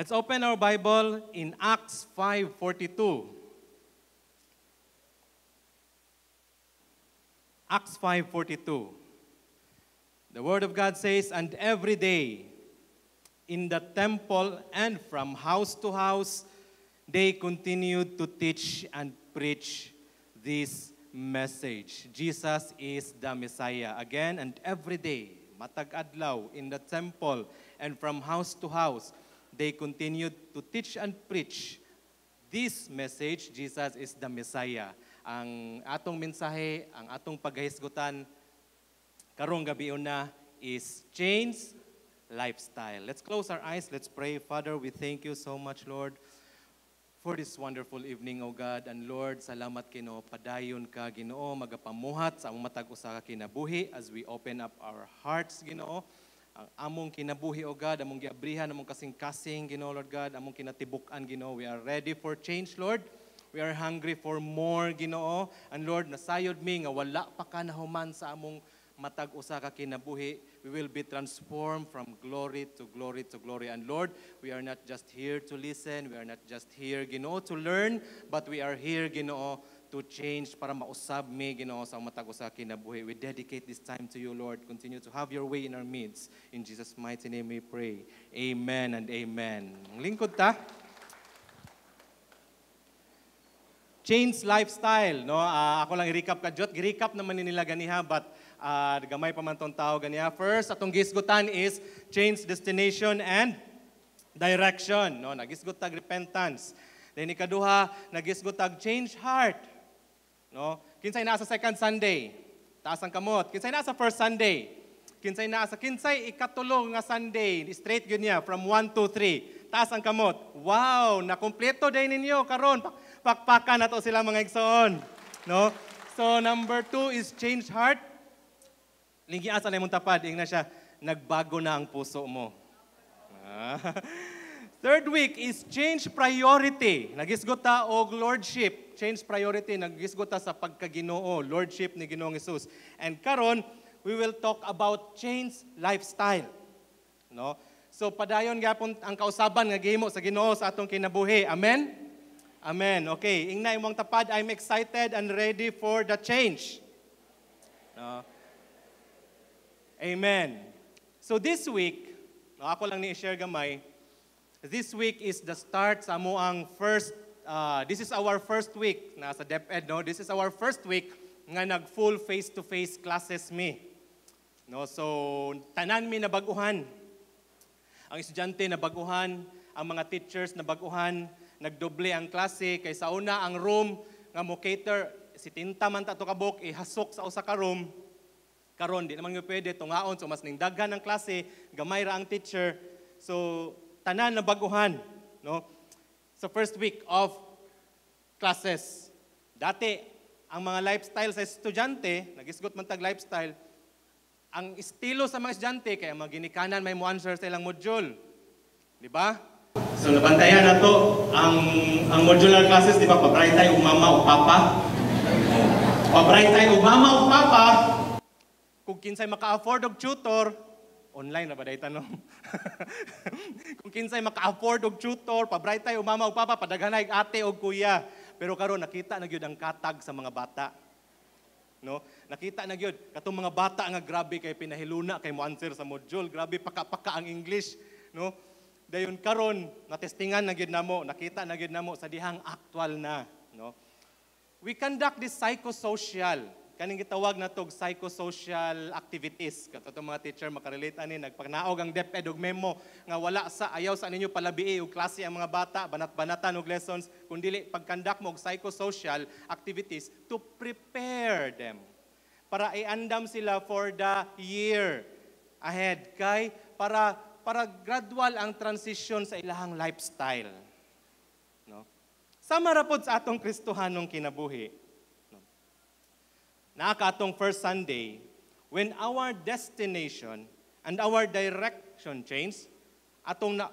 Let's open our Bible in Acts 5:42. Acts 5:42. The Word of God says, "And every day in the temple and from house to house, they continued to teach and preach this message. Jesus is the Messiah." Again, and every day, matag adlaw, in the temple and from house to house, they continued to teach and preach this message, Jesus is the Messiah. Ang atong mensahe, ang atong paghisgutan karong gabi una is change lifestyle. Let's close our eyes, let's pray. Father, we thank you so much, Lord, for this wonderful evening, O God. And Lord, salamat Ginoo, padayon ka Ginoo, magapamuhat sa among matag usa ka kinabuhi as we open up our hearts, Ginoo. Ang among kinabuhi, O God, among giabrihan, among kasing-kasing, Ginoo, Lord God, among kinatibuk-an, Ginoo. We are ready for change, Lord. We are hungry for more, Ginoo. And Lord, nasayod mi nga wala pa ka nahuman sa among matag usa ka kinabuhi. We will be transformed from glory to glory to glory. And Lord, we are not just here to listen, we are not just here, Ginoo, to learn, but we are here, Ginoo, to change para mausab mi, Ginoo, sa matag usa ka kinabuhi. We dedicate this time to you, Lord. Continue to have your way in our midst. In Jesus' mighty name we pray. Amen and amen. Ang lingkod ta. Change lifestyle, no? Ako lang i-recap ka, Jot. I-recap naman nila ganiha, but gamay pa man tong tao ganiha. First, atong gisgutan is change destination and direction, no? Nagisgutag repentance. Then ikaduha, nagisgutag change heart, no? Kinsay naa sa second Sunday, taas ang kamot. Kinsay naa sa first Sunday, kinsay naa sa kinsay ikatulo nga Sunday, straight yun niya from 1 to 3. Taas ang kamot. Wow, nakumpleto day ninyo karon. Pakpakan na to sila mga igsoon, no? So number 2 is change heart. Linggi asa na imong tapad, ingna siya, nagbago na ang puso mo. Third week is change priority. Nagisgot ta og lordship. Change priority, nagisgot ta sa pagkaginoo, lordship ni Ginoong Hesus. And karon, we will talk about change lifestyle. No? So padayon gyapon ang kausaban nga gihimo sa Ginoo sa atong kinabuhi. Amen? Amen. Okay, ingna imong tapad, I'm excited and ready for the change. No? Amen. So this week, no, ako lang ni-share gamay. This week is the start sa amuang first, this is our first week na sa DepEd, no? This is our first week nga nag-full face-to-face classes mi. No? So, tanan mi na baguhan. Ang estudyante na baguhan, ang mga teachers na baguhan, nagdoble ang klase, kay sa una ang room nga mo cater, si tinta man tato kabok, ihasok sa usa ka room. Karon di naman nga pwede, tungaon, so mas ning daghan ang klase, gamay ra ang teacher. So, tanan na baguhan, no? Sa first week of classes. Dati, ang mga lifestyle sa estudyante, nagisgot man tag lifestyle, ang estilo sa mga estudyante, kaya mga ginikanan may mo answer sa ilang module. Di ba? So, nabantayan na to, ang modular classes, di ba? Pabright tayo, mama o papa. Pabright tayo, mama o papa. Kung kinsay maka-afford og tutor, online na ba dahi tanong? Kung kinsay maka-afford og tutor, pabright tayo, mama o papa, padaghanay ate o kuya. Pero karon nakita na gyud ang katag sa mga bata. No? Nakita na gyud katong mga bata nga grabe kay pinahiluna kay mo answer sa module, grabe paka-paka ang English, no? Dayon karon natestingan na gyud namo, nakita na gyud namo sa dihang actual na, no? We conduct this psychosocial, kaning gitawag na tog psychosocial activities. Kato mga teacher makarelate ani, nagpagnaog ang DepEd og memo nga wala sa ayaw sa ninyo palabii og klase ang mga bata, banat-banatan og lessons, kun dili pag-conduct mo og psychosocial activities to prepare them para iandam sila for the year ahead, kay para gradual ang transition sa ilahang lifestyle. No? Sama ra pod sa atong Kristohanong kinabuhi. Nakatong first Sunday, when our destination and our direction change,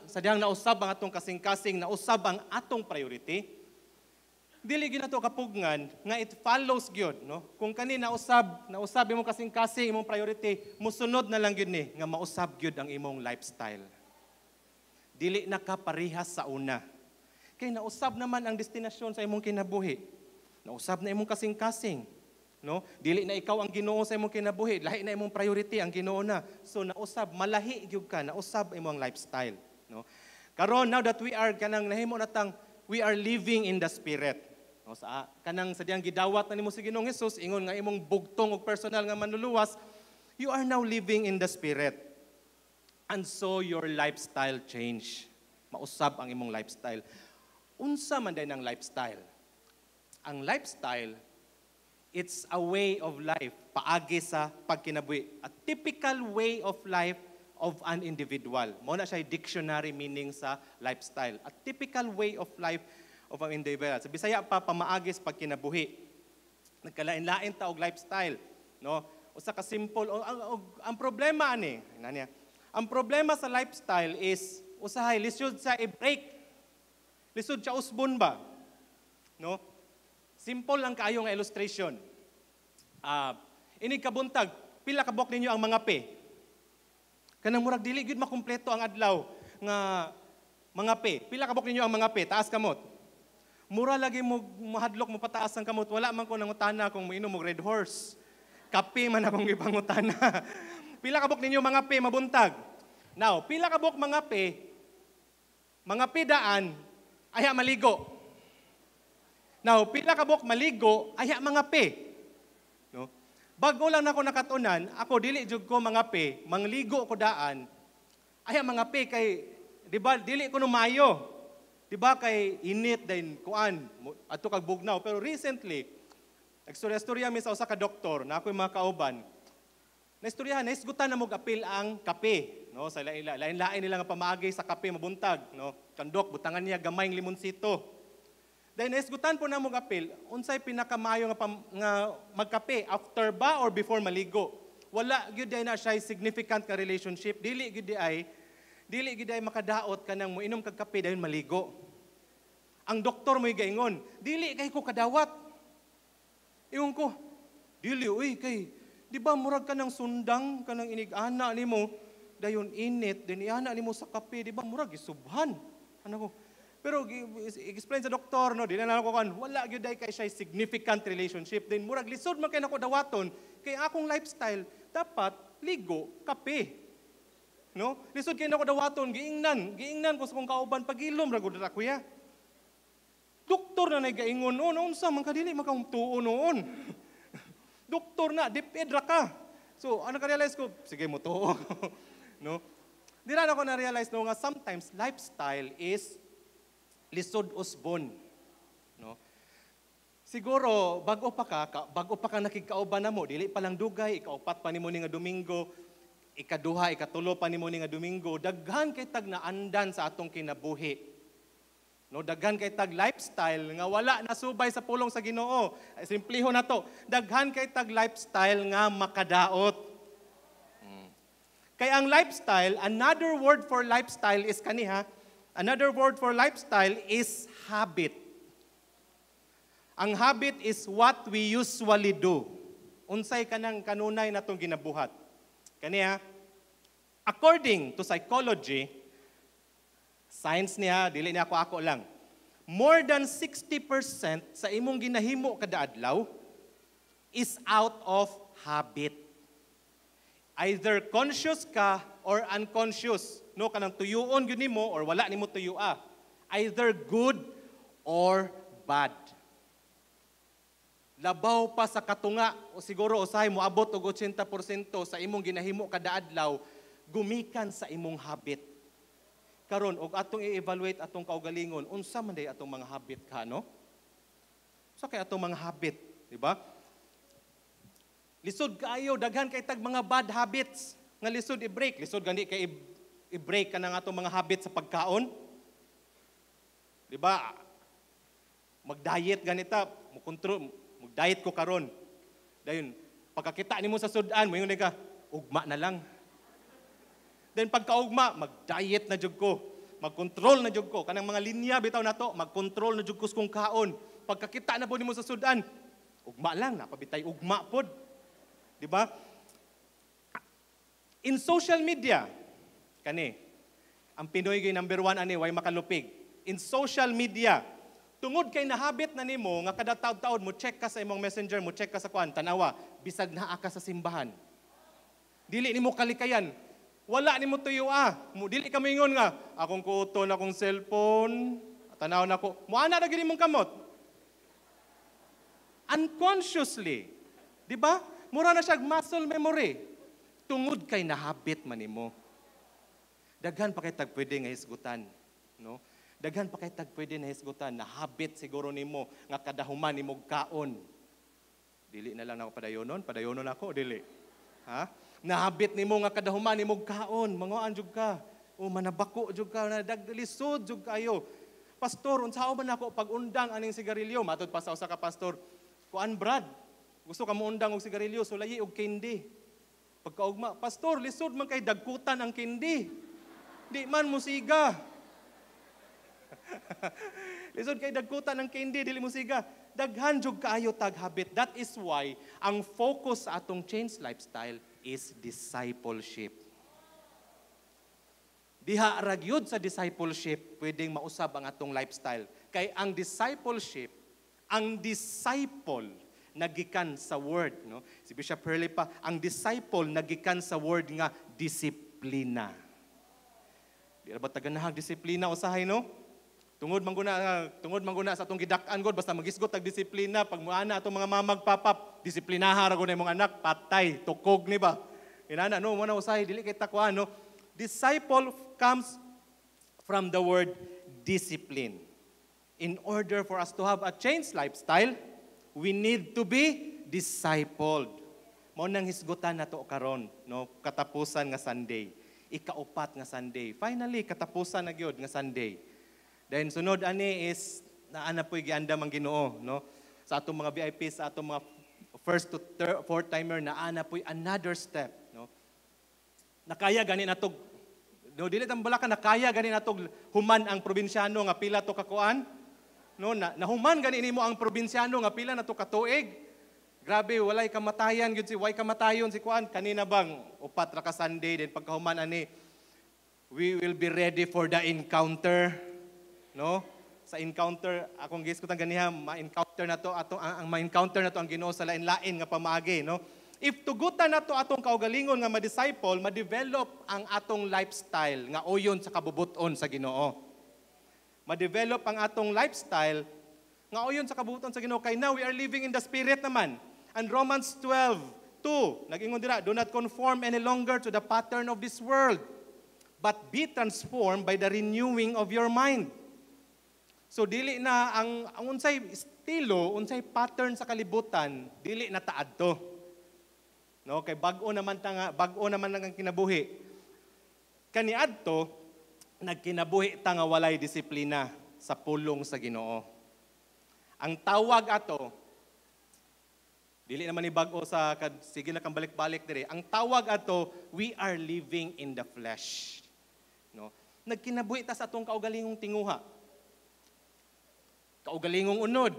sa dihang nausab ang atong kasing-kasing, nausab ang atong priority, dili gyud nato kapugngan nga it follows gyud, no? Kung kani nausab imong kasing-kasing imong priority, musunod na lang gyud ni nga mausab gyud ang imong lifestyle. dili na ka parehas sa una. Kay nausab naman ang destinasyon sa imong kinabuhi. Nausab na imong kasing-kasing. No? Dili na ikaw ang Ginoo sa imong kinabuhi, lahi na imong priority ang Ginoo na. So nausab, malahi gyud ka, nausab imong lifestyle. No? Karon, now that we are kanang nahimo natang, we are living in the Spirit. No, sa kanang sa diyang gidawat na nimo si Ginoong Hesus, ingon nga imong bugtong og personal nga manluluwas, you are now living in the Spirit. And so your lifestyle change. Mausab ang imong lifestyle. Unsa man day ng lifestyle? Ang lifestyle, it's a way of life, paagi sa pagkinabuhi. A typical way of life of an individual. Mao na siya dictionary meaning sa lifestyle. A typical way of life of an individual. Sa Bisaya pa, pamaagis pagkinabuhi. Nagkalain-lain ta og lifestyle. No? Usa ka simple. Ang problema ani, ang problema sa lifestyle is, usahay, lisod sa i-break. Lisod siya usbon ba? No? Simple lang kaayo nga illustration. Ini kabuntag, pila kabok ninyo ang mga pe. Kanang murag dili gyud makumpleto ang adlaw nga mga pe. Pila kabok ninyo ang mga pe? Taas kamot. Mura lagi mo mahadlok mo pataas ang kamot. Wala man ko nangutana kung mainom mo Red Horse. Kape man akong ipangutana. Pila kabok ninyo mga pe mabuntag. Now, pila kabok mga pe daan, aya maligo. Now, pila kabok maligo, aya mga pe. No? Bago lang ako nakatunan, ako dili jud ko mga pe, mangligo ko daan, aya mga pe kay, di ba, dili ko numayo. Di ba kay init din kuan, ato kag bugnaw. Pero recently, nagstorya-storya mi sa usa ka doktor, na ako'y mga kauban, naistoryahan, naisgutan na mong apil ang kape. No, sa lain-lain nila nga pamaagay sa kape mabuntag, no. Kandok butangan niya gamayng limonsito. Dahil naisgutan po na mong apil, unsay pinakamayo nga magkape after ba or before maligo? Wala gyud na siya significant ka relationship. Dili gyud ay makadaot kanang moinom kag kape dahil maligo. Ang doktor mo'y gaingon, dili kay ko kadawat. Iyon ko, dili uy kay di ba murag ka ng sundang ka ng inig-ana nimo dayon init din iana nimo sa kape di ba murag isubhan ano ko pero explain sa doktor no di na ako kan wala gyud kay siya significant relationship din murag lisod man kay nako dawaton kay akong lifestyle dapat ligo kape no lisod kay nako dawaton giingnan ko sa kong kauban pagilom ra gud ra kuya doktor na nagaingon unsa man kadili makaumtuon noon doktor na, dipedra ka. So, ano ka-realize ko? Sige mo to. No? Di na ako na-realize no, nga sometimes lifestyle is lisod usbon. No? Siguro, bago pa ka nakikauban na mo, dili pa lang dugay, ikaupat pa ni mo ni nga Domingo, ikaduha, ikatulo pa ni mo ni nga Domingo, daghan kay tag naandan sa atong kinabuhi. No, daghan kay tag lifestyle nga wala nasubay sa pulong sa Ginoo. Simpliho na to. Daghan kay tag lifestyle nga makadaot. Kay ang lifestyle, another word for lifestyle is kaniha. Another word for lifestyle is habit. Ang habit is what we usually do. Unsay kanang kanunay natong ginabuhat. Kaniha, according to psychology, science niya, dili niya ako lang. More than 60% sa imong ginahimo kada adlaw is out of habit. Either conscious ka or unconscious. No, kanang tuyuon gyud nimo or wala nimo tuyua. Either good or bad. Labaw pa sa katunga o siguro usahay mo abot og 80% sa imong ginahimo kada adlaw gumikan sa imong habit. Karon og atong i-evaluate atong kaugalingon unsa man day atong mga habit ka no? Sa kay atong mga habit, di ba? Lisod kaayo daghan kay tag mga bad habits nga lisod i-break, lisod gani kay i-break kanang atong mga habit sa pagkaon. Di ba? Mag-diet ganita, mag-diet ko karon. Dayon pagkakita nimo sa sudan, moingon ka, ugma na lang. Then pagkaugma, mag-diet na jud ko. Mag-control na jud ko. Kanang mga linya bitaw na to, mag-control na jud ko kung kaon. Pagkakita na po nimo sa sudan, ugma lang, napabitay ugma pod. Di ba? In social media, kani, Ang Pinoy gay number 1 ani way makalupig. In social media, tungod kay nahabit na nimo nga kada taud-taud mo check ka sa imong messenger, mo check ka sa kuan, tanawa, bisag naa ka sa simbahan. Dili nimo kalikayan. Wala nimo tuyo dili ka moingon nga akong kuuton akong cellphone, tanaw na ko. Moana ra gid imong kamot. Unconsciously, di ba? Mura na siya muscle memory. Tungod kay nahabit man nimo. Daghan pa kay tag pwede nga hisgutan, no? Daghan pa kay tag pwede na hisgutan, nahabit siguro nimo nga kadahuman nimo kaon. Dili na lang ako padayonon ako, dili. Ha? Nahabit nimo nga kadahuman nimo kaon, manguan jud ka. O manabako jud ka, naglisod jud kayo. Pastor, unsaon man ako pag undang aning sigarilyo? Matod pa sa usa ka pastor, kuan brad, gusto ka mo undang og sigarilyo, sulayi og candy. Pagkaugma, pastor, lisod man kay dagkutan ang candy. Di man musiga. Lisod kay dagkutan ng candy, dili mo siga. Daghan jud kaayo tag habit. That is why ang focus sa atong change lifestyle is discipleship. Diha ra gyud sa discipleship pwedeng mausab ang atong lifestyle. Kay ang discipleship, ang disciple nagikan sa word, no? Si Bishop Hurley pa, ang disciple nagikan sa word nga disiplina. Di ra ba taganahag disiplina usahay, no? Tungod man guna sa atong gidak-an god basta magisgot tag disiplina pag muana atong mga mamagpapap disiplinaha ra gud imong anak patay tukog ni ba inana no mo na usahay dili kay takwa no. Disciple comes from the word discipline. In order for us to have a changed lifestyle, we need to be discipled. Mao nang hisgutan nato karon no, katapusan nga Sunday, ikaupat nga Sunday. Finally katapusan na gyud nga Sunday. Then sunod ani is naana po'y gianda mang Ginoo, no? Sa atong mga VIP, sa atong mga first to fourth timer naana po'y another step, no? Nakaya gani natog no dili tambala ka nakaya gani natog human ang probinsyano nga pila to ka kuan, no? Nahuman gani nimo ang probinsyano nga pila na to ka tuig. Grabe, walay kamatayan gyud si way kamatayon si kuan kanina bang upat ra ka Sunday then pagkahuman ani we will be ready for the encounter. No? Sa encounter, akong guess ko tang ganiha, ma-encounter na to ang ma-encounter na to ang Ginoo sa lain-lain nga pamaagi, no? If tugutan na to atong kaugalingon nga ma-disciple, ma-develop ang atong lifestyle nga uyon sa kabubuton sa Ginoo. Ma-develop ang atong lifestyle nga uyon sa kabubuton sa Ginoo kay now we are living in the spirit naman. And Romans 12:2, nag-ingon dira, do not conform any longer to the pattern of this world, but be transformed by the renewing of your mind. So dili na ang unsay estilo, unsay pattern sa kalibutan, dili na taad to. No, kay bag-o naman ang kinabuhi. Kaniadto nagkinabuhi ta nga walay disiplina sa pulong sa Ginoo. Ang tawag ato dili naman ni bag-o sa sige na kang balik-balik diri. Ang tawag ato, we are living in the flesh. No? Nagkinabuhi ta sa atong kaugalingong tinguha. Kaugalingong unod,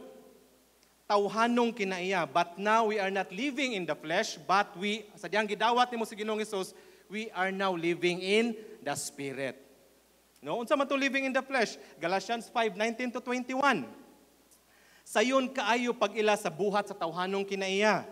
tawhanong kinaiya. But now we are not living in the flesh, but sa diyang gidawat ni mo si Ginoong Hesus, we are now living in the Spirit. No? Unsa man to living in the flesh? Galatians 5:19-21. Sayon kaayo pag-ila sa buhat sa tawhanong kinaiya.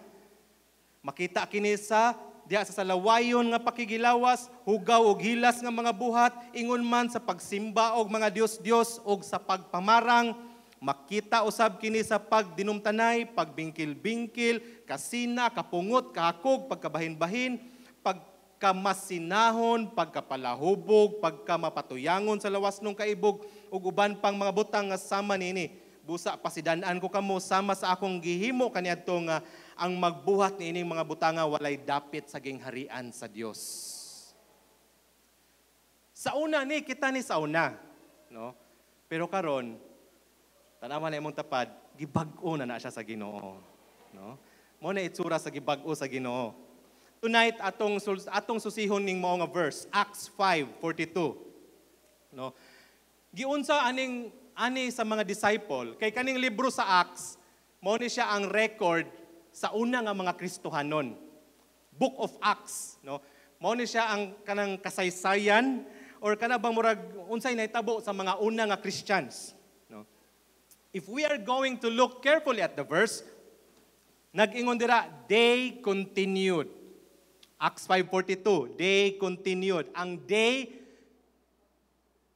Makita kini sa diha sa salawayon nga pakigilawas, hugaw og hilas nga mga buhat, ingon man sa pagsimba og mga Dios-Dios og sa pagpamarang. Makita usab kini sa pagdinumtanay, pagbingkil-bingkil, kasina, kapungot, kahakog, pagkabahin-bahin, pagkamasinahon, pagkapalahubog, pagkamapatuyangon sa lawas ng kaibog, ug uban pang mga butang nga sama nini. Busa pasidan-an ko kamo sama sa akong gihimo kaniadto nga ang magbuhat niining mga butanga walay dapit sa gingharian sa Dios. Sa una ni kita ni sa una, no? Pero karon tanawa na imong tapad, gibag-o na siya sa Ginoo. No? Mo na itsura sa gibag-o sa Ginoo. Tonight, atong susihon ning mao nga verse, Acts 5:42. No? Giunsa ani sa mga disciple, kay kaning libro sa Acts, mao ni siya ang record sa una nga mga Kristohanon. Book of Acts. No? Mao ni siya ang kanang kasaysayan, or kana bang murag unsay nahitabo sa mga una nga Christians, no? If we are going to look carefully at the verse, nag-ingon dira, they continued. Acts 5:42, they continued. Ang they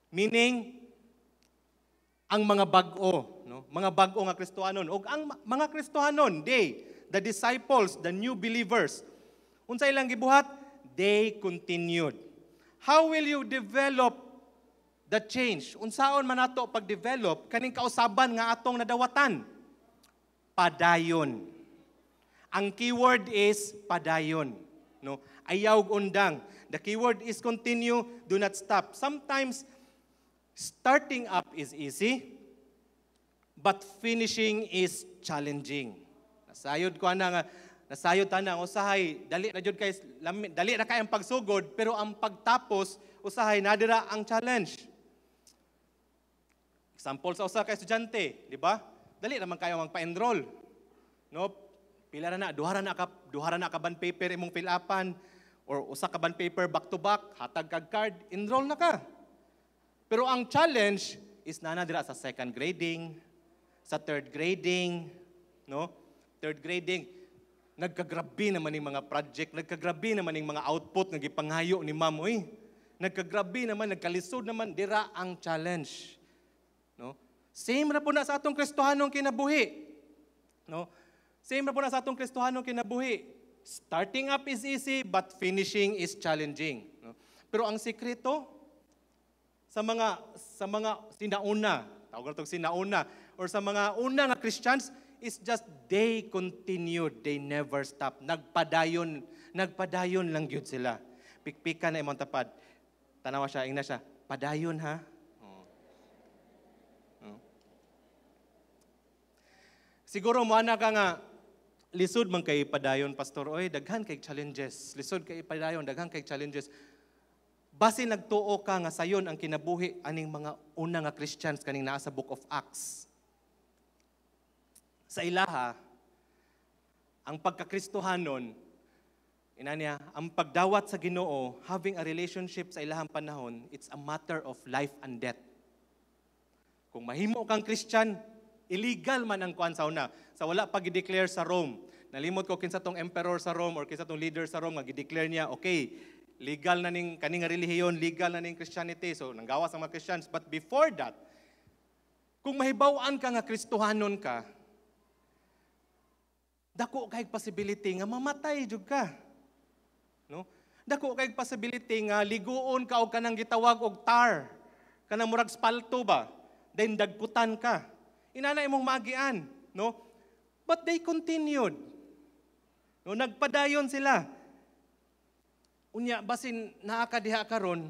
meaning ang mga bag-o, no? Mga bag-o nga Kristohanon. O ang mga Kristohanon, they, the disciples, the new believers. Unsa ilang gibuhat? They continued. How will you develop the change? Unsaon man nato pag-develop kaning kausaban nga atong nadawatan? Padayon. Ang keyword is padayon, no? Ayaw undang. The keyword is continue, do not stop. Sometimes starting up is easy, but finishing is challenging. Nasayod ko na nga, nasayod tanang usahay, dali na jud kay dali na kay ang pagsugod, pero ang pagtapos usahay nadira ang challenge. Example sa usa ka estudyante, di ba? Dali naman kayo magpa-enroll. No? Pila na duha na ka bond paper imong fill upan or usa ka bond paper back to back, hatag kag card, enroll na ka. Pero ang challenge is dira sa second grading, sa third grading, no? Third grading, nagkagrabe naman ning mga project, nagkagrabe naman ning mga output nga gipanghayo ni ma'am, oy. Nagkagrabe naman, nagkalisod naman dira ang challenge. No? Same ra po na sa atong Kristohanong kinabuhi. No? Same ra po na sa atong Kristohanong kinabuhi. Starting up is easy, but finishing is challenging. No? Pero ang sikreto sa mga sinauna, tawag na itong sinauna, or sa mga una nga Christians, is just they continued, they never stopped. Nagpadayon lang yun sila. Pikpika na imong tapad. Tanawa siya, ingna siya, padayon ha? Siguro mo ana ka nga, lisod man kay padayon, pastor, oy, daghan kay challenges. Lisod kay padayon, daghan kay challenges. Base nagtuo ka nga sayon ang kinabuhi aning mga una nga Christians kaning naa sa Book of Acts. Sa ilaha, ang pagkakristohanon, inaniya, ang pagdawat sa Ginoo, having a relationship sa ilahang panahon, it's a matter of life and death. Kung mahimo kang Christian, illegal man ang kuan sa una. Sa wala pag i-declare sa Rome. Nalimot ko kinsa tong emperor sa Rome or kinsa tong leader sa Rome nga gi-declare niya, okay, legal na ning kaning relihiyon, legal na ning Christianity. So nanggawas ang mga Christians. But before that, kung mahibaw-an ka nga Kristohanon ka, dako kay possibility nga mamatay jud ka. No? Dako kay possibility nga liguon ka og kanang gitawag og tar. Kanang murag spalto ba? Then dagkutan ka. Inana imong maagian, no? But they continued. No, nagpadayon sila. Unya basin naa ka diha karon,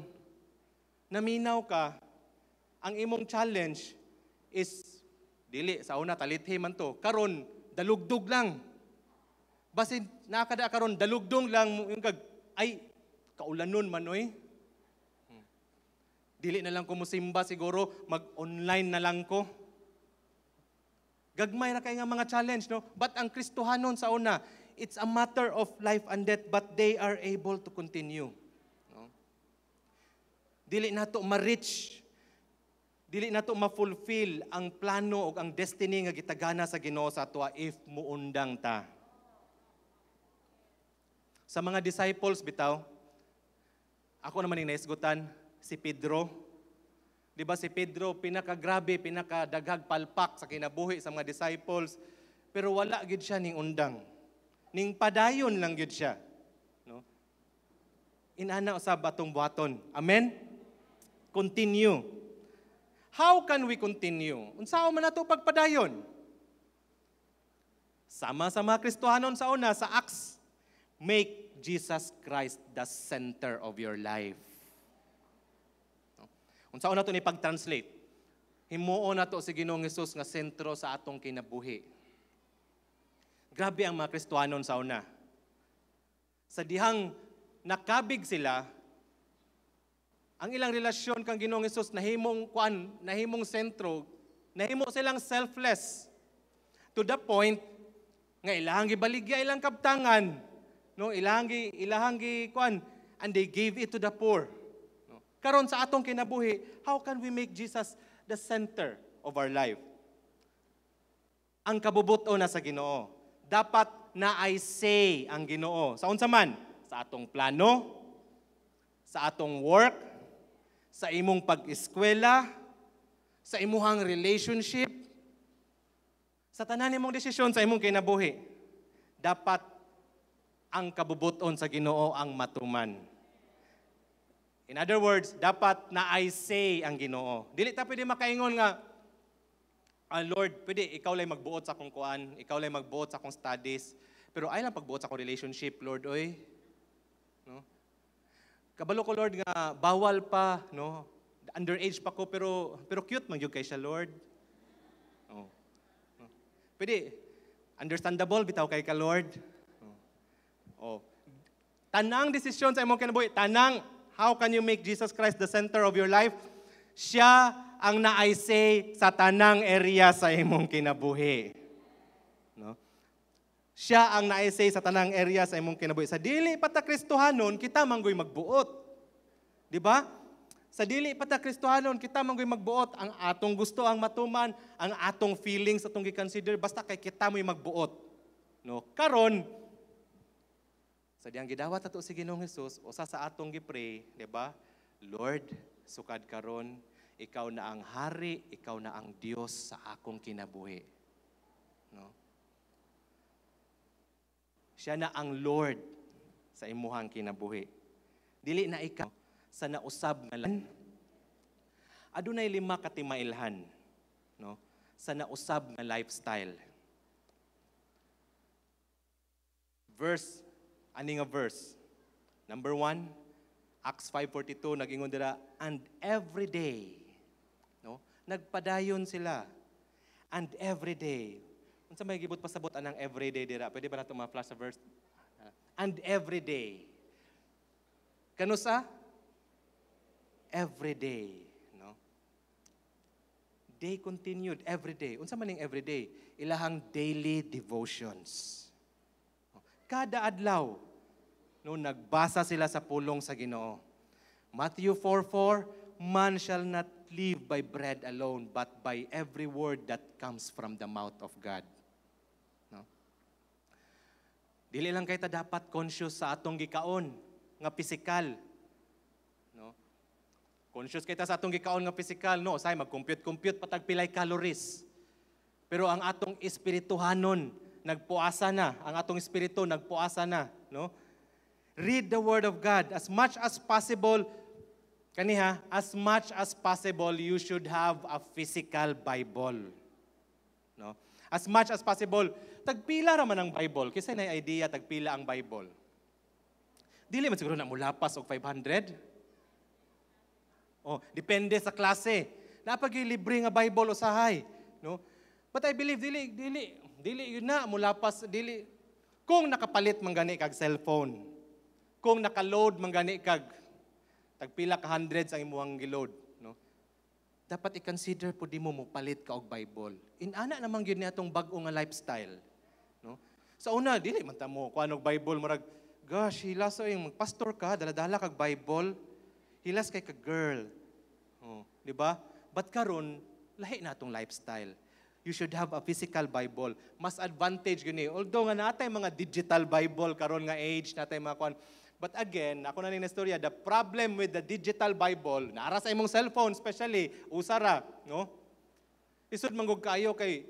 naminaw ka, ang imong challenge is dili sa una talithi man to. Karon dalugdog lang. Basin naa ka diha karon dalugdong lang yung ay kaulanon man oy. Dili na lang ko musimba siguro, mag-online na lang ko. Gagmay na kay nga mga challenge, no? But ang Kristohanon sa una, it's a matter of life and death, but they are able to continue. No? Dili na to ma-reach, dili na to ma-fulfill ang plano o ang destiny nga gitagana sa Ginoo sa ato if muundang ta. Sa mga disciples bitaw, ako naman yung naisgutan, si Pedro. Di ba si Pedro, pinakagrabe, pinakadaghag palpak sa kinabuhi sa mga disciples, pero wala gid siya ning undang. Ning padayon lang gid siya. No? Inana usab atong buhaton. Amen? Continue. How can we continue? Unsaon man nato pagpadayon? Sama sa mga Kristohanon sa una, sa Acts, make Jesus Christ the center of your life. Unsaon nato ni pag-translate? Himuon nato si Ginoong Hesus nga sentro sa atong kinabuhi. Grabe ang mga Kristohanon sa una. Sa dihang nakabig sila, ang ilang relasyon kang Ginoong Hesus nahimong sentro, nahimo silang selfless. To the point nga ilahang gibaligya ilang kabtangan, no, ilahang gi and they gave it to the poor. No? Karon sa atong kinabuhi, how can we make Jesus the center of our life? Ang kabubuto na sa Ginoo. Dapat na I say ang Ginoo. Sa unsa man? Sa atong plano, sa atong work, sa imong pag-eskwela, sa imuhang relationship, sa tanan nimong desisyon sa imong kinabuhi. Dapat ang kabubuton sa Ginoo ang matuman. In other words, dapat na I say ang Ginoo. Dili ta pwede makaingon nga, Lord, pwede ikaw lang magbuot sa akong kuan, ikaw lang magbuot sa akong studies, pero ay lang pagbuot sa akong relationship, Lord, oy. No? Kabalo ko, Lord, nga bawal pa, no? Underage pa ko, pero cute man gyud kay siya, Lord. Oh. No? Pwede, understandable, bitaw kay ka, Lord. Oh. Tanang desisyon sa imong kinabuhi, tanang, how can you make Jesus Christ the center of your life? Siya ang na-I say sa tanang area sa imong kinabuhi. No? Siya ang na-I say sa tanang area sa imong kinabuhi. Sa dili pata Kristohanon, kita manggoy magbuot. Di ba? Sa dili pata Kristohanon, kita manggoy magbuot. Ang atong gusto ang matuman, ang atong feelings atong gi-consider, basta kay kita mo'y magbuot. No? Karon, sa diyang gidawat ato si Ginoong Hesus, usa sa atong gipray, di ba? Lord, sukad karon, ikaw na ang hari, ikaw na ang Dios sa akong kinabuhi. No? Siya na ang Lord sa imuhang kinabuhi. Dili na ikaw sa nausab nga lan. Adunay 5 ka timailhan, no? Sa nausab nga lifestyle. Ani nga verse? Number 1, Acts 5:42, nag-ingon dira, and every day, no? Nagpadayon sila. And every day. Unsa may gibot pasabot anang every day dira? Pwede ba nato ma-flash sa verse? And every day. Kano sa? Every day, no? Day continued every day. Unsa man ning every day? Ilahang daily devotions. Kada adlaw, no, nagbasa sila sa pulong sa Ginoo. Matthew 4:4, man shall not live by bread alone, but by every word that comes from the mouth of God. No? Dili lang kay ta dapat conscious sa atong gikaon nga pisikal. No? Conscious kay ta sa atong gikaon nga pisikal, no, say mag-compute patag pilay calories. Pero ang atong espirituhanon nagpuasa na, ang atong espiritu nagpuasa na, no? Read the word of God as much as possible. Kaniha, as much as possible you should have a physical Bible. No? As much as possible, tagpila ra man ang Bible. Kasi na idea tagpila ang Bible. Dili man siguro na mulapas og 500. Oh, depende sa klase. Napag libre nga Bible usahay, no? But I believe dili yun na mulapas dili kung nakapalit man gani kag cellphone. Kung naka-load man gani kag tagpila ka hundreds ang imuhang giload, no? Dapat i-consider po di mo palit ka og Bible. Inana naman gyud ni atong bag-o nga lifestyle, no? Sa una dili man ta mo kuan og Bible murag gosh, hilas yung magpastor ka, dala-dala kag Bible. Hilas kay ka girl. Oh, di ba? But karon lahi na atong lifestyle. You should have a physical Bible. Mas advantage gani. Although nga natay mga digital Bible karon nga age, natay mga kuan. But again, ako na ning nastorya, the problem with the digital Bible, naara sa imong cellphone especially, usara, no? Isod manggug kayo kay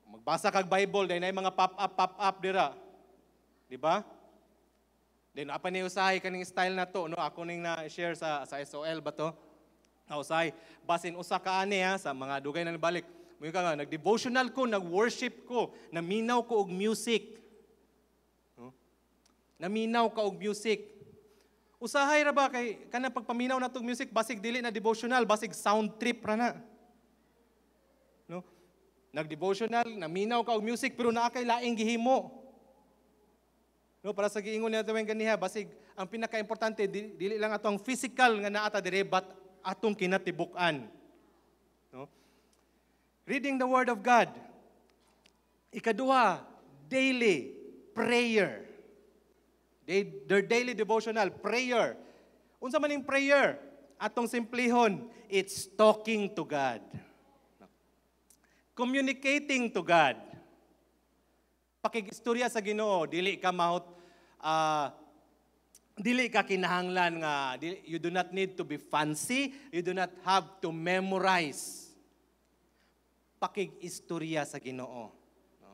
magbasa kag Bible, dahil na mga pop-up dira. Di ba? Then apa ni usahay kaning style na to, no? Ako ning na-share sa SOL ba to? Usahay, basin usa ka ani ha, sa mga dugay na nabalik. Mga nga, nag-devotional ko, nag-worship ko, naminaw ko og music. No? Naminaw ka og music. Usahay ra ba kay kana pagpaminaw na tog music, basig dili na devotional, basig sound trip ra na. No? Nag-devotional, naminaw ka og music, pero naa kay laing gihimo. No, para sa giingon niya taweng ganiha, basig ang pinaka-importante dili lang atong physical nga naa ta dire, but atong kinatibuk-an. No? Reading the Word of God. Ikaduha, daily prayer. Their daily devotional, prayer. Unsa man ning prayer? Atong simplihon, it's talking to God. Communicating to God. Pakigistorya sa Ginoo, dili ka dili ka kinahanglan nga you do not need to be fancy, you do not have to memorize. Pakigistorya sa Ginoo. No?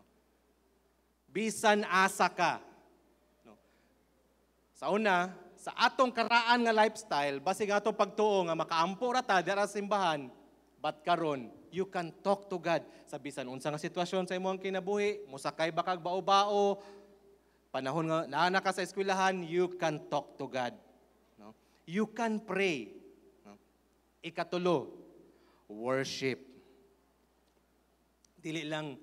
Bisan asa ka. No? Sa una, sa atong karaan nga lifestyle, basig atong pagtuo nga makaampo ra ta dira sa simbahan, but karon you can talk to God sa bisan unsa nga sitwasyon sa imong kinabuhi, musakay ba kag bao-bao, panahon nga naana ka sa eskwelahan, you can talk to God. No? You can pray. No? Ikatulo, worship. Dili lang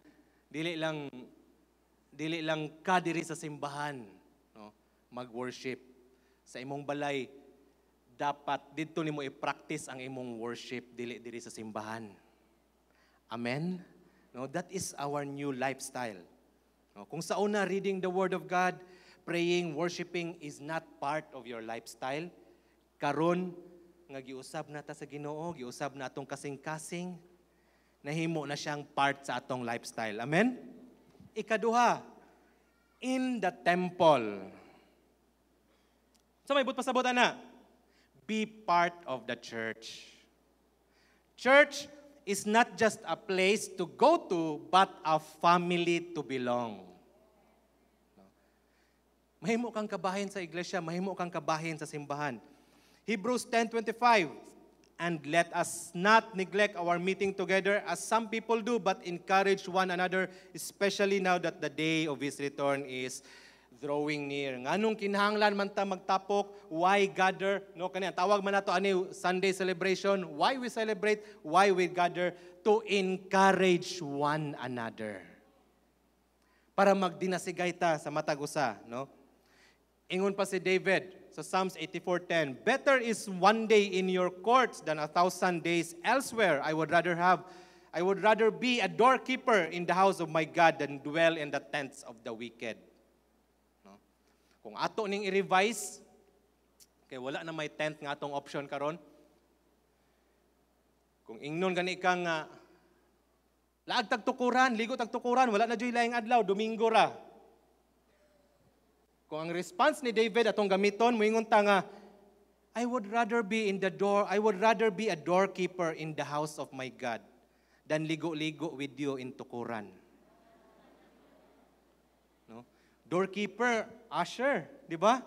ka diri sa simbahan, no? Mag-worship. Sa imong balay, dapat dito nimo i-practice ang imong worship dili sa simbahan. Amen? No, that is our new lifestyle. No, kung sa una, reading the Word of God, praying, worshiping is not part of your lifestyle, karon nga giusab na ta sa Ginoo, giusab na atong kasing-kasing, nahimo na siyang part sa atong lifestyle. Amen? Ikaduha, in the temple. So may pasabot na. Be part of the church. Church is not just a place to go to, but a family to belong. Mahimo kang kabahin sa iglesia, mahimo kang kabahin sa simbahan. Hebrews 10:25, and let us not neglect our meeting together as some people do, but encourage one another, especially now that the day of His return is drawing near. Nganong kinahanglan man ta magtapok? Why gather? No, kaniya tawag man nato ani Sunday celebration. Why we celebrate? Why we gather? To encourage one another. Para magdinasigay ta sa matag usa, no? Ingon pa si David sa Psalms 84:10, better is one day in your courts than 1,000 days elsewhere. I would rather be a doorkeeper in the house of my God than dwell in the tents of the wicked. Kung ato ning i-revise, kay wala na may tent nga atong option karon. Kung ingnon gani ka nga laag tagtukuran, ligo tagtukuran, wala na joy laing adlaw, Domingo ra. Kung ang response ni David atong gamiton, moingon ta nga, I would rather be a doorkeeper in the house of my God than ligo-ligo with you in tukuran. No? Doorkeeper, usher, di ba?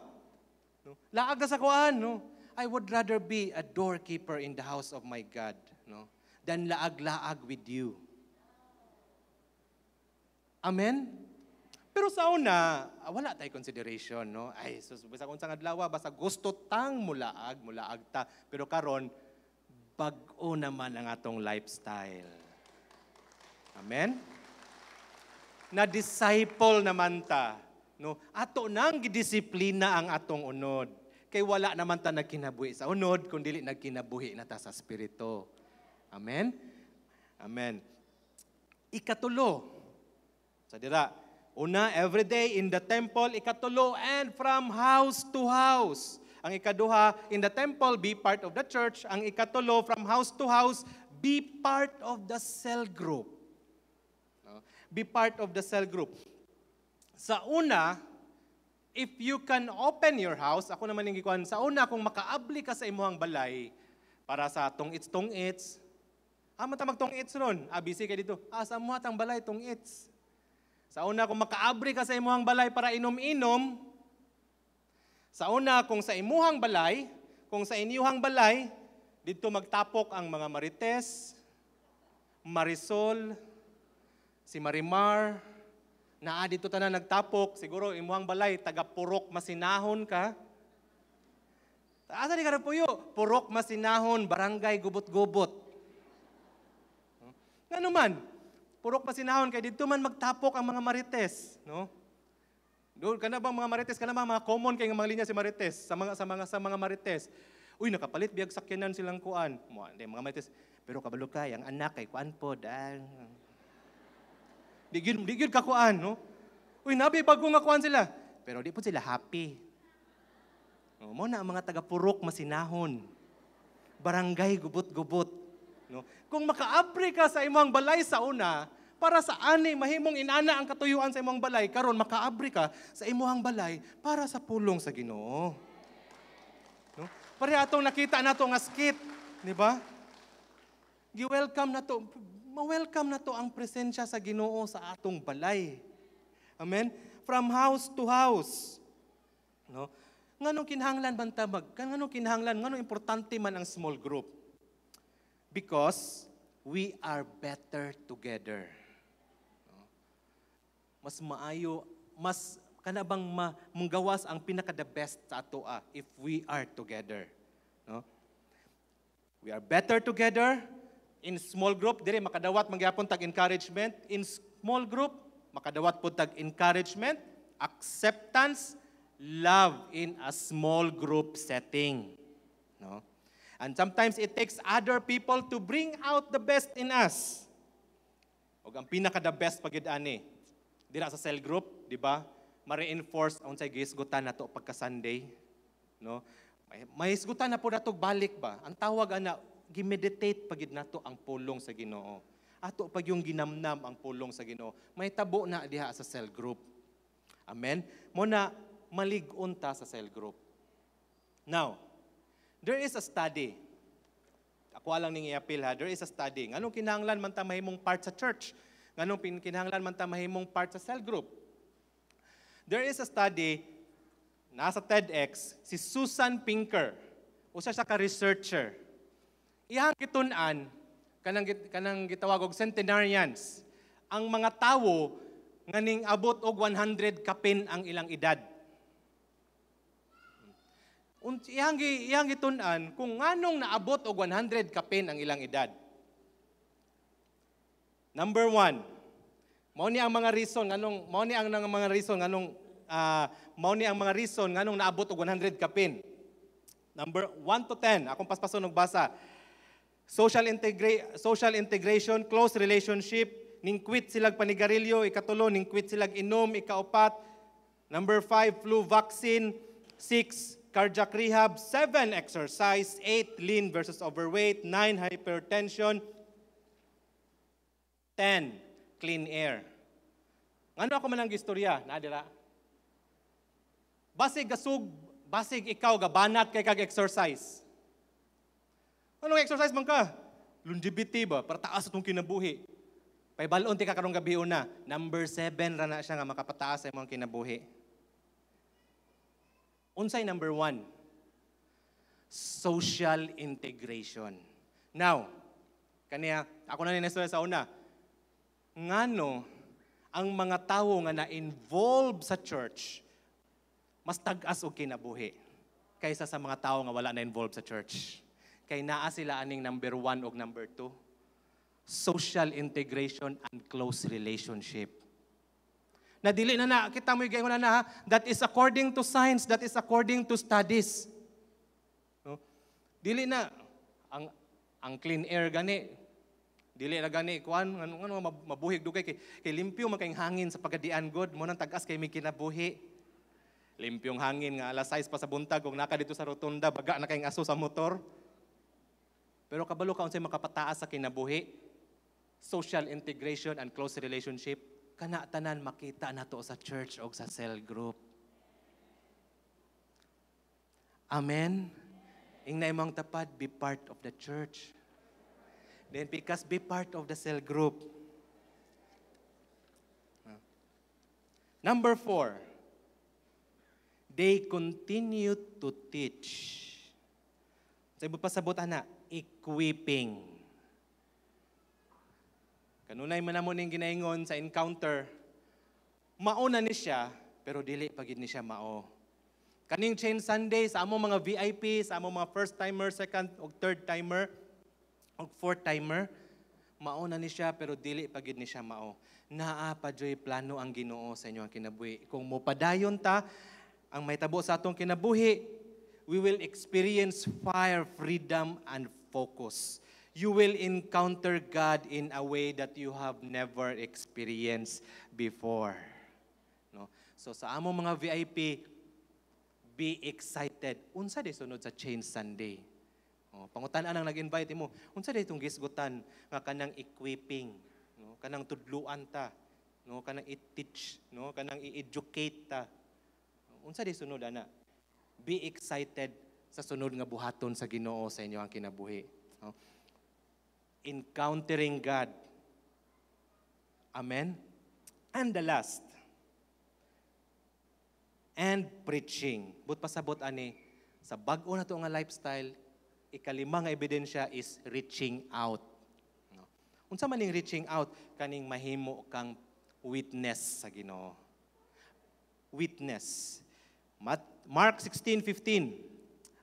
No? Laag sa kuan, no? I would rather be a doorkeeper in the house of my God, no? Than laag-laag with you. Amen? Pero sa una, wala tayo consideration, no? Ay, basta kung sa adlaw, basta gusto tang mulaag ta. Pero karon, bag-o naman ang atong lifestyle. Amen? Na-disciple naman ta. No, ato nang gidisiplina ang atong unod. Kay wala naman ta nagkinabuhi sa unod, kundi nagkinabuhi na ta sa Espiritu. Amen? Amen. Ikatulo. Sa dira, una, every day in the temple. Ikatulo, and from house to house. Ang ikaduha, in the temple, be part of the church. Ang ikatulo, from house to house, be part of the cell group. No? Be part of the cell group. Sa una, if you can open your house, ako naman yung gikuan, sa una, kung makaabli ka sa imuhang balay, para sa tong-its, mata mag-tong-its ron, busy ka dito, sa muha tang balay, tong-its. Sa una, kung makaabli ka sa imuhang balay para inom-inom, sa una, kung sa imuhang balay, kung sa inyuhang balay, dito magtapok ang mga Marites, Marisol, si Marimar, dito tanan nagtapok, siguro imuhang balay, taga-Purok Masinahon ka. Asa di ka na puyo? Purok Masinahon, Barangay Gubot-Gubot. Nga naman, Purok Masinahon, kaya dito man magtapok ang mga Marites. No? Doon ka na bang mga Marites? Ka na mga common kay mga linya si Marites, sa mga Marites. Uy, nakapalit, biyag sakyanan silang kuan. Mga Marites, pero kabalo ka, ang anak kay kuan po, Di gyud kakuan, no? Uy, nabi bago nga kuan sila. Pero di po sila happy. Mo na ang mga taga-Purok Masinahon. barangay gubot-gubot. No? Kung makaabri ka sa imong balay sa una, para sa ani mahimong inana ang katuyuan sa imong balay, karon makaabri ka sa imong balay para sa pulong sa Ginoo. No? Pare atong nakita nato nga skit, di ba? Gi-welcome na to, ma-welcome na to ang presensya sa Ginoo sa atong balay. Amen? From house to house. No? Nganong kinahanglan man tabag? Nganong kinahanglan? Nganong importante man ang small group? Because we are better together. No? Mas maayo, mas kanabang manggawas ang pinaka-the best sa atoa if we are together. No? We are better together. In small group, dire makadawat mangyapon tag encouragement. In small group, makadawat po tag encouragement, acceptance, love in a small group setting. No? And sometimes it takes other people to bring out the best in us. O ang pinaka-the best pagid ani. Dira sa cell group, di ba? Ma-reinforce ang unsay gihisgutan nato pagka Sunday, no? May hisgutan na po nato balik ba? Ang tawag ana gi-meditate pagid nato ang pulong sa Ginoo. Ato pag yung ginamnam ang pulong sa Ginoo. May tabo na diha sa cell group. Amen. Mo na malig-on ta sa cell group. Now, there is a study. Ako lang ning i-appeal ha. There is a study. Nganong kinahanglan man ta mahimong part sa church? Nganong kinahanglan man ta mahimong part sa cell group? There is a study nasa TEDx si Susan Pinker. Usa siya ka researcher. Iyang kitun-an kanang gitawag og centenarians. Ang mga tawo nganing abot og 100 kapin ang ilang edad. Iyang gitun-an kung nganong naabot og 100 kapin ang ilang edad. Number 1, mao ni ang mga reason nganong naabot og 100 kapin. Number 1 to 10, akong paspason og basa. Social integration, close relationship, ningkwit silag panigarilyo, ikatulo, ningkwit silag inom, ikaupat. Number 5, flu vaccine. 6, cardiac rehab. 7, exercise. 8, lean versus overweight. 9, hypertension. 10, clean air. Ngano ako man ang istorya, nadira? Basig ikaw gabanat kay kag exercise. Anong exercise man ka? Longevity ba? Para taas itong kinabuhi. Paibalon ti ka karong gabi una. Number 7 ra na siya nga makapataas sa imong kinabuhi. Unsay number 1? Social integration. Now, kaniya, ako na ninestorya sa una. Ngano ang mga tawo nga na-involve sa church mas tag-as og kinabuhi kaysa sa mga tawo nga wala na involved sa church. Kay naa sila aning number 1 o number 2. Social integration and close relationship. Na dili na kita mo igayon na that is according to science, that is according to studies. No? Dili na ang clean air gani. Dili na gani kuan ngano mabuhig dugay kay limpyo man kay hangin sa pagadian god mo nang tag-as kay may kinabuhi. Limpyong hangin nga alas 6 pa sa buntag kung naka dito sa rotunda baga na kay aso sa motor. Pero kabalo ka unsay makapataas sa kinabuhi, social integration and close relationship, kana tanan makita nato sa church o sa cell group. Amen. Ingna imong tapad, be part of the church. Then because be part of the cell group. Number 4, they continue to teach. Sa iba pa sabot ana, equipping. Kanunay man namo ning ginaingon sa encounter, mauna ni siya, pero dili pagid ni siya mao. Kaning Chain Sunday sa among mga VIP, sa among mga first timer, second o third timer, o fourth timer, mauna ni siya pero dili pagid ni siya mao. Naa pa joy plano ang Ginoo sa inyo ang kinabuhi. Kung mopadayon ta ang mahitabo sa atong kinabuhi, we will experience fire, freedom, and focus. You will encounter God in a way that you have never experienced before. No? So sa among mga VIP, be excited. Unsa di sunod sa Chain Sunday? Pangutan-an ang nag-invite mo. Unsa day itong gisgutan nga kanang equipping, no? Kanang tudluan ta, no? Kanang i-teach, no? Kanang i-educate ta. Unsa day sunod ana? Be excited sa sunod nga buhaton sa Ginoo sa inyo ang kinabuhi. No? Encountering God. Amen? And the last. And preaching. But pasabot ani, sa bag-o na to nga lifestyle, ikalima nga ebidensya is reaching out. No? Unsa man ning reaching out? Kaning mahimo kang witness sa Ginoo. Witness. Mark 16:15.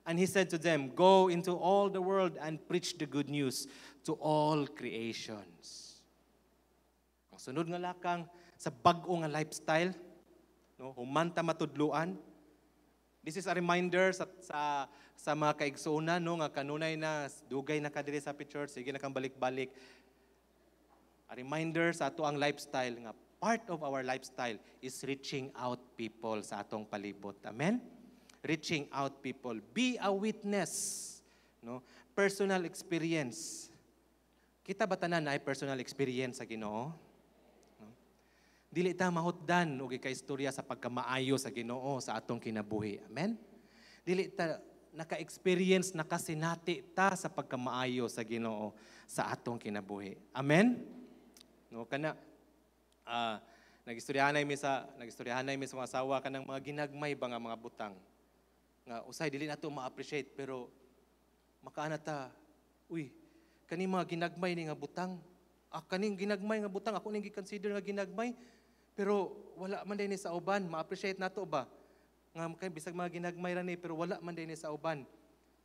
And he said to them, "Go into all the world and preach the good news to all creations." Ang sunod nga lakang sa bag-o nga lifestyle, no, humanta matudluan. This is a reminder sa mga kaigsuonan, no, nga kanunay na dugay na kadiri sa church, sige na kang balik-balik. A reminder sa ato ang lifestyle nga part of our lifestyle is reaching out people sa atong palibot. Amen? Reaching out people. Be a witness. No? Personal experience. Kita ba tanan ay personal experience sa Ginoo? No? Dili ta mahutdan og ika-istorya sa pagkamaayo sa Ginoo sa atong kinabuhi. Amen? Dili ta naka-experience, nakasinati ta sa pagkamaayo sa Ginoo sa atong kinabuhi. Amen? No, kana nagistoryahan mi sa mga asawa kanang mga ginagmay ba nga mga butang. Nga usay dili nato ma-appreciate pero makaana ta, uy, kani mga ginagmay ni nga butang. Kaning ginagmay nga butang ako ning gi-consider nga ginagmay pero wala man din sa uban, ma-appreciate nato ba? Nga kay bisag mga ginagmay ra ni pero wala man din sa uban.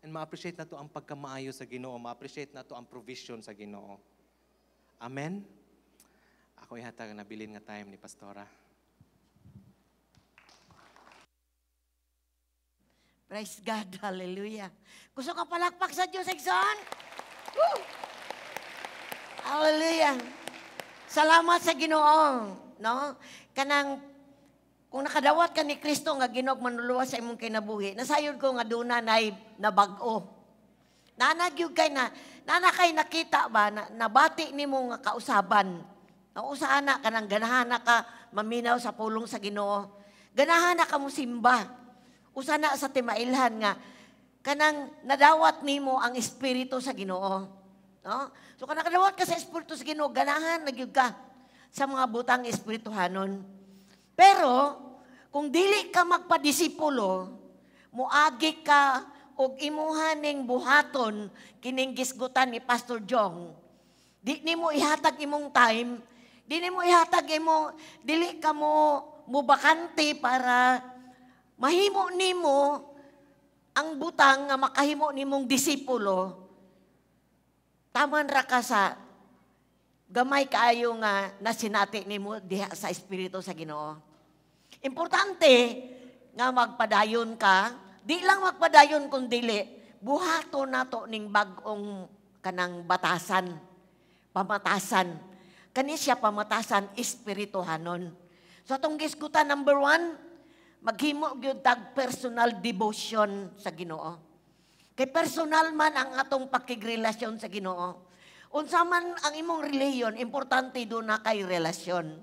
And ma-appreciate nato ang pagkamaayo sa Ginoo, ma-appreciate nato ang provision sa Ginoo. Amen. Ako ihatag nabilin nga time ni Pastora. Praise God, hallelujah. Gusto ka palakpak sa Diyos, Exxon? Woo! Hallelujah. Salamat sa Ginoo, no? Kanang kung nakadawat ka ni Kristo nga Ginoo manuluwas sa imong kinabuhi, nasayod ko nga duna nay nabag-o. Nanagyug kay nanakay nakita ba na nabati nimo nga kausaban. Nausana ka nang ganahan ka maminaw sa pulong sa Ginoo. Ganahan ka mo simba. Usana sa timailhan nga kanang nadawat nimo ang espiritu sa Ginoo. No? So kanang nadawat ka sa espiritu sa Ginoo, ganahan nagyud ka sa mga butang espirituhanon. Pero kung dili ka magpadisipulo, muagi ka og imuhan ning buhaton kining gisgutan ni Pastor Jong. Di nimo ihatag imong time, di nimo ihatag imong dili ka mo mubakante para mahimo nimo ang butang nga makahimo nimong disipulo. Taman ra ka sa gamay kaayo nga nasinati nimo diha sa espiritu sa Ginoo. Importante nga magpadayon ka, di lang magpadayon kun dili buhaton nato ning bag-ong kanang batasan, pamatasan. Kani siya pamatasan espirituhanon. So atong gisgutan number 1, maghimo gyud tag personal devotion sa Ginoo. Kay personal man ang atong pakigrelasyon sa Ginoo. Unsa man ang imong reliyon, importante do na kay relasyon.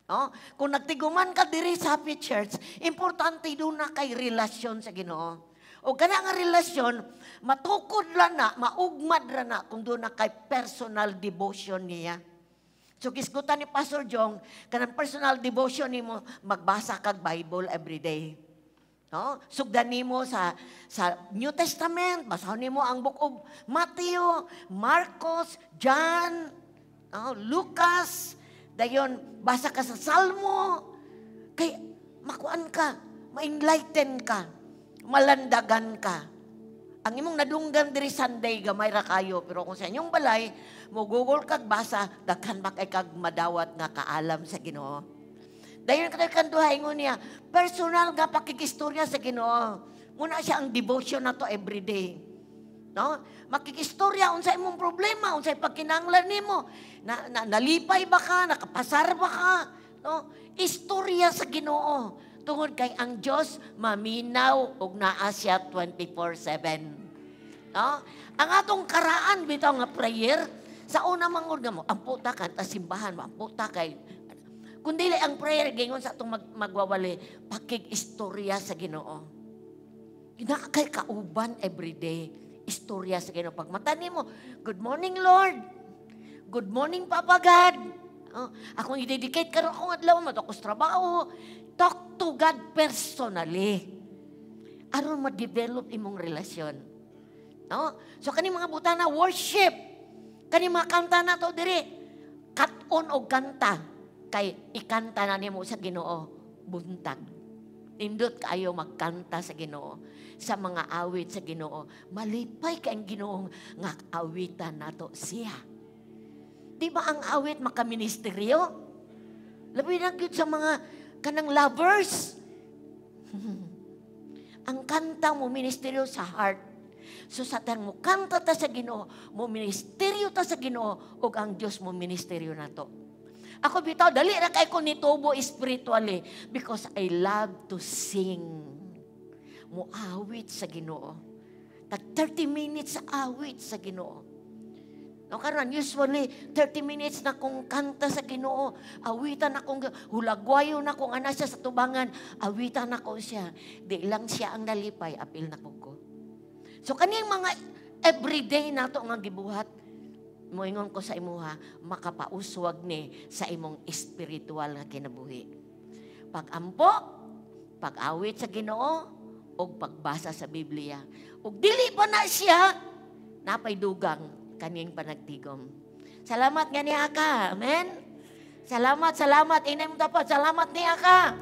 No? Kung nagtiguman ka diri sa Happy Church, importante do na kay relasyon sa Ginoo. O kana nga relasyon, matukod ra na, maugmad ra na kung do na kay personal devotion niya. So kisgutan ni Pastor Jong, kanang personal devotion nimo magbasa kag Bible every day. No? Sugdan nimo sa New Testament, basahon nimo ang book of Matthew, Marcos, John, Lucas, dayon basa ka sa Salmo, kay makuan ka, ma-enlighten ka, malandagan ka. Ang imong nadunggan diri Sunday gamay ra kayo, pero kung sa inyong balay mo Google kag basa, daghan ba kay kag madawat nga kaalam sa Ginoo. Dayon kada kanduha ingon niya, personal nga pakikistorya sa Ginoo. Muna siya ang devotion nato every day. No? Makikistorya unsay imong problema, unsay pagkinahanglan nimo. Nalipay ba ka, nakapasar ba ka? No? Istorya sa Ginoo. Tungod kay ang Dios maminaw ug naa siya 24/7. No? Ang atong karaan bitaw nga prayer, sa una mangod nga mo, amputa ka, ta simbahan mo, amputa kay. Kundi ang prayer, gingon sa atong magwawali, pakig-istorya sa Ginoo. Kay kauban everyday, istorya sa Ginoo. Pag mata mo, good morning Lord, good morning Papa God. Oh, akong i-dedicate karon akong adlaw mo to trabaho. Talk to God personally. Aron ma-develop imong relasyon. No? So kani mga butana worship. Kani mga kanta na to diri. Kat-on og kanta kay ikanta na nimo sa Ginoo buntag. Indot kayo magkanta sa Ginoo sa mga awit sa Ginoo. Malipay kay ang Ginoo nga awitan nato siya. Di ba ang awit makaministeryo? Labi na gyud sa mga kanang lovers. Ang kanta mo ministeryo sa heart. So sa tan mo kanta ta sa Ginoo, mo ministeryo ta sa Ginoo ug ang Dios mo ministeryo nato. Ako bitaw dali ra kay ko nitubo spiritually because I love to sing. Mo awit sa Ginoo. Tag 30 minutes sa awit sa Ginoo. No, karon usually 30 minutes na kung kanta sa Ginoo, awitan akong hulagwayo na kung ana siya sa tubangan, awitan ako siya. Di lang siya ang nalipay, apil na ko. So kaning mga everyday nato nga gibuhat, moingon ko sa imuha, makapauswag ni sa imong espiritual nga kinabuhi. Pag-ampo, pag-awit sa Ginoo, o pagbasa sa Biblia. O dili pa na siya, napay dugang kaning panagtigom. Salamat nga niya ka. Amen? Salamat. Inay mo dapat. Salamat niya ka.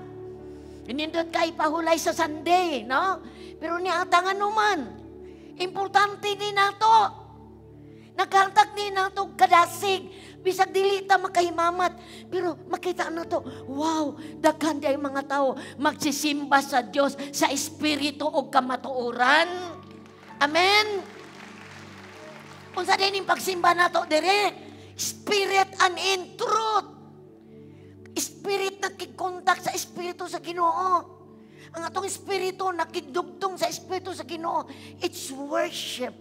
Inindot ka ipahulay sa Sunday, no? Pero niya atangan naman. Importante din nato. Nagkantag din nato kadasig. Bisag dili ta makahimamat. Pero makita na to, wow, daghan day mga tao magsisimba sa Dios sa espiritu o kamatuoran. Amen? Unsa din yung pagsimba nato dire? Spirit and in truth. Spirit nakikkontak sa espiritu sa Ginoo. Ang atong espiritu nakidugtong sa espiritu sa Ginoo. It's worship.